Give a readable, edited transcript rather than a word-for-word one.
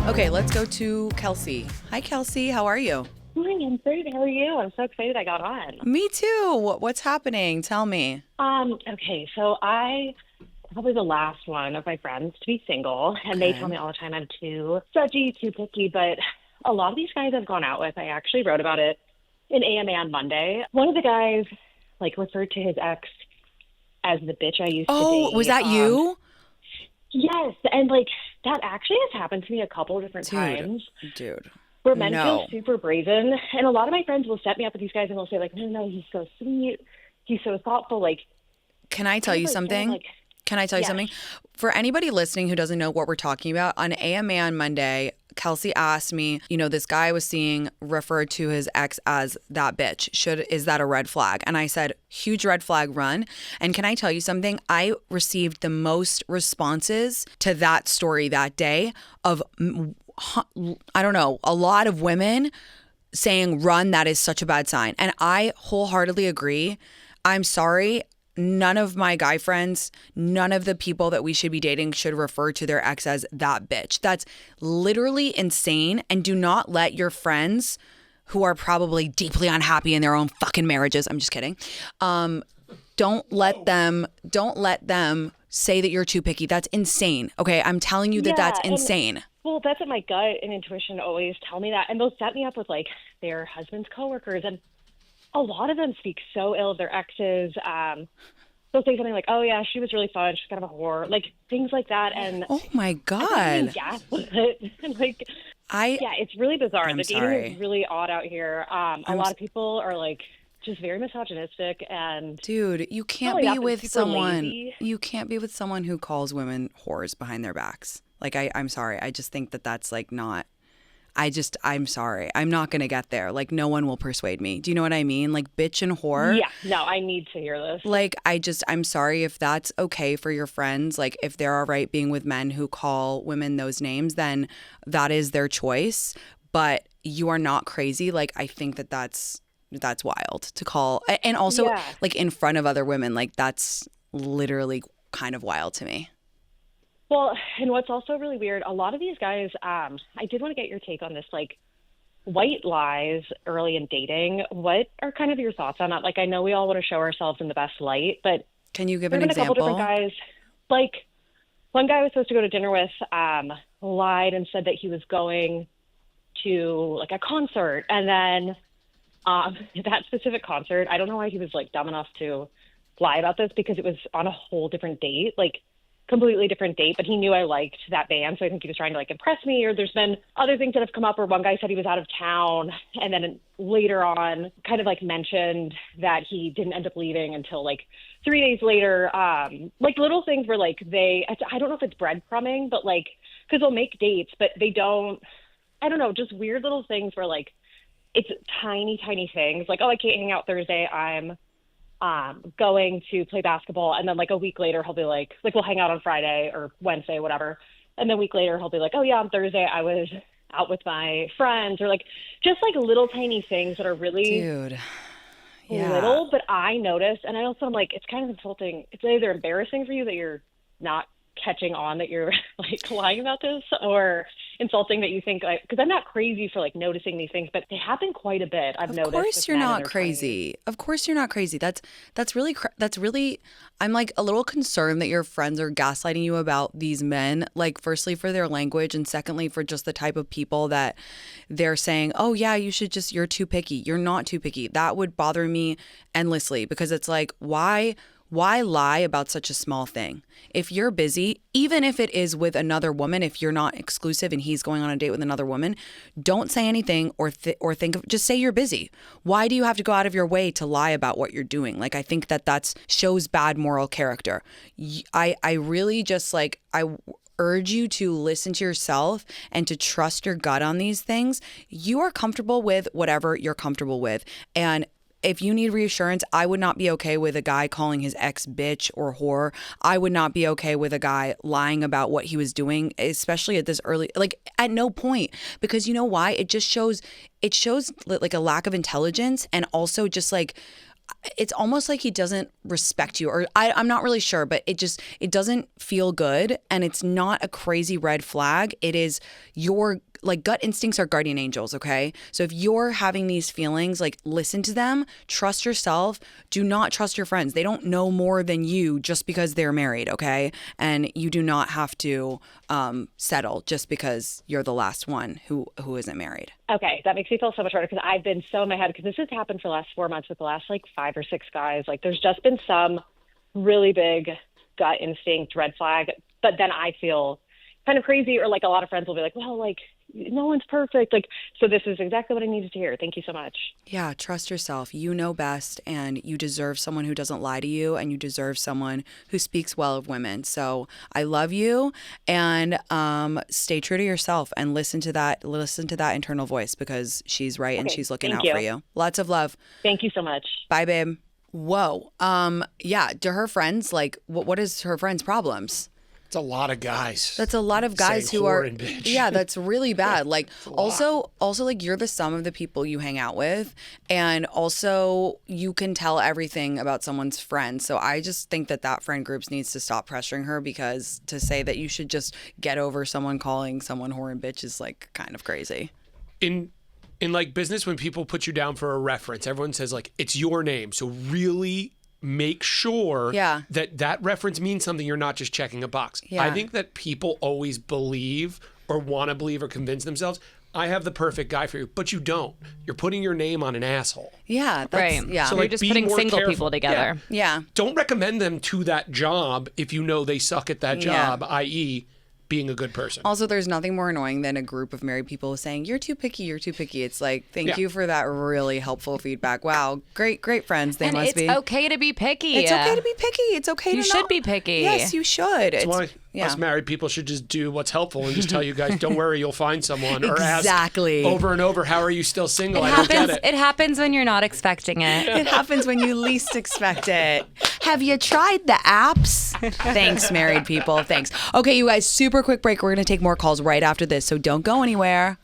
Okay, let's go to Kelsey. Hi, Kelsey. How are you? Hi, I'm great. How are you? I'm so excited I got on. Me too. What's happening? Tell me. Okay, so I probably the last one of my friends to be single, and they tell Okay. me all the time I'm too judgy, too picky, but a lot of these guys I've gone out with, I actually wrote about it in AMA on Monday. One of the guys like referred to his ex as the bitch I used to Oh, was date. that you? Yes, and like that actually has happened to me a couple of different Dude, times dude. where men feel No. super brazen, and a lot of my friends will set me up with these guys and they'll say like, no, no, he's so sweet, he's so thoughtful, like Can I I tell was you like, Jen, something? like, Can I tell you yes, something? For anybody listening who doesn't know what we're talking about, on AMA on Monday, Kelsey asked me, this guy I was seeing referred to his ex as that bitch. Is that a red flag? And I said, huge red flag, run. And can I tell you something? I received the most responses to that story that day of, I don't know, a lot of women saying, run, that is such a bad sign. And I wholeheartedly agree. I'm sorry. None of my guy friends, none of the people that we should be dating should refer to their ex as that bitch. That's literally insane. And do not let your friends who are probably deeply unhappy in their own fucking marriages, I'm just kidding. Don't let them say that you're too picky. That's insane. Okay, I'm telling you that that's yeah, and insane. well, that's what my gut and intuition always tell me that, and they'll set me up with like their husband's coworkers, and a lot of them speak so ill of their exes. They'll say something like, "Oh yeah, she was really fun. She's kind of a whore," like things like that, and Oh my I feel like I'm being God. gaslit. And like, I yeah, it's really bizarre. I'm The dating is sorry. really odd out here. A I'm lot of people are like just very misogynistic, and Dude, not only that, but super lazy. you can't be with someone who calls women whores behind their backs. Like I'm sorry. I just think that that's like not I'm sorry. I'm not going to get there. Like no one will persuade me. Do you know what I mean? Like bitch and whore. Yeah, no, I need to hear this. Like I'm sorry if that's okay for your friends. Like if they're all right being with men who call women those names, then that is their choice, but you are not crazy. Like I think that that's wild to call, and also Yeah. like in front of other women, like that's literally kind of wild to me. Well, and what's also really weird, a lot of these guys, I did want to get your take on this, like white lies early in dating. What are kind of your thoughts on that? Like, I know we all want to show ourselves in the best light, but Can you give there an have been a couple different example? guys. Like, one guy I was supposed to go to dinner with, lied and said that he was going to like a concert, and then that specific concert, I don't know why he was like dumb enough to lie about this because it was on a whole different date, like completely different date, but he knew I liked that band. So I think he was trying to like impress me, or there's been other things that have come up where one guy said he was out of town and then later on kind of like mentioned that he didn't end up leaving until like 3 days later. Like little things where like I don't know if it's breadcrumbing, but like, cause they'll make dates, but they don't, I don't know, just weird little things where like, it's tiny, tiny things like, oh, I can't hang out Thursday. I'm going to play basketball. And then like a week later, he'll be like we'll hang out on Friday or Wednesday, whatever. And then a week later, he'll be like, oh yeah, on Thursday, I was out with my friends, or like just like little tiny things that are really Dude. Yeah. little. But I notice, and I also am like, it's kind of insulting. It's either embarrassing for you that you're not catching on that you're like lying about this, or insulting that you think like, because I'm not crazy for like noticing these things, but they happen quite a bit. I've Of noticed course with you're men in not their 20s. crazy. Of course you're not crazy. That's really I'm like a little concerned that your friends are gaslighting you about these men, like firstly for their language and secondly for just the type of people that they're saying, "Oh yeah, you're too picky." You're not too picky. That would bother me endlessly because it's like why lie about such a small thing? If you're busy, even if it is with another woman, if you're not exclusive and he's going on a date with another woman, don't say anything or think of, just say you're busy. Why do you have to go out of your way to lie about what you're doing? Like I think that that's shows bad moral character. I really just like I urge you to listen to yourself and to trust your gut on these things. You are comfortable with whatever you're comfortable with. And if you need reassurance, I would not be okay with a guy calling his ex bitch or whore. I would not be okay with a guy lying about what he was doing, especially at this early, like at no point, because you know why? It shows like a lack of intelligence and also just like it's almost like he doesn't respect you, or I'm not really sure, but it doesn't feel good, and it's not a crazy red flag. It is your like gut instincts are guardian angels, okay? So if you're having these feelings, like listen to them, trust yourself, do not trust your friends. They don't know more than you just because they're married, okay? And you do not have to settle just because you're the last one who isn't married. Okay, that makes me feel so much better because I've been so in my head because this has happened for the last 4 months with the last like 5 or 6 guys. Like there's just been some really big gut instinct red flag, but then I feel kind of crazy, or like a lot of friends will be like, well, like no one's perfect. Like, so this is exactly what I needed to hear. Thank you so much. Yeah, trust yourself. You know best, and you deserve someone who doesn't lie to you, and you deserve someone who speaks well of women. So I love you, and stay true to yourself and listen to that internal voice, because she's right and she's looking out for you. Lots of love. Thank you so much. Bye, babe. Whoa. Yeah. Do her friends what is her friends' problems? It's a lot of guys. That's a lot of guys who are, yeah, that's really bad. Like also like you're the sum of the people you hang out with, and also you can tell everything about someone's friends. So I just think that friend groups needs to stop pressuring her, because to say that you should just get over someone calling someone whore and bitch is like kind of crazy. In like business, when people put you down for a reference, everyone says like it's your name. So really make sure that reference means something. You're not just checking a box. Yeah. I think that people always believe or want to believe or convince themselves, I have the perfect guy for you, but you don't. You're putting your name on an asshole. Yeah, that's, right. Yeah. So you're just putting single people together. Yeah. Don't recommend them to that job if you know they suck at that job, i.e., being a good person. Also, there's nothing more annoying than a group of married people saying, you're too picky, you're too picky. It's like, thank you for that really helpful feedback. Wow, great friends they must be. And it's okay to be picky. It's okay to be picky. It's okay to You should be picky. Yes, you should. That's why us married people should just do what's helpful and just tell you guys, don't worry, you'll find someone. Or ask over and over, how are you still single? I don't get it. It happens when you're not expecting it. It happens when you least expect it. Have you tried the apps? Thanks, married people. Thanks. Okay, you guys, super quick break. We're going to take more calls right after this, so don't go anywhere.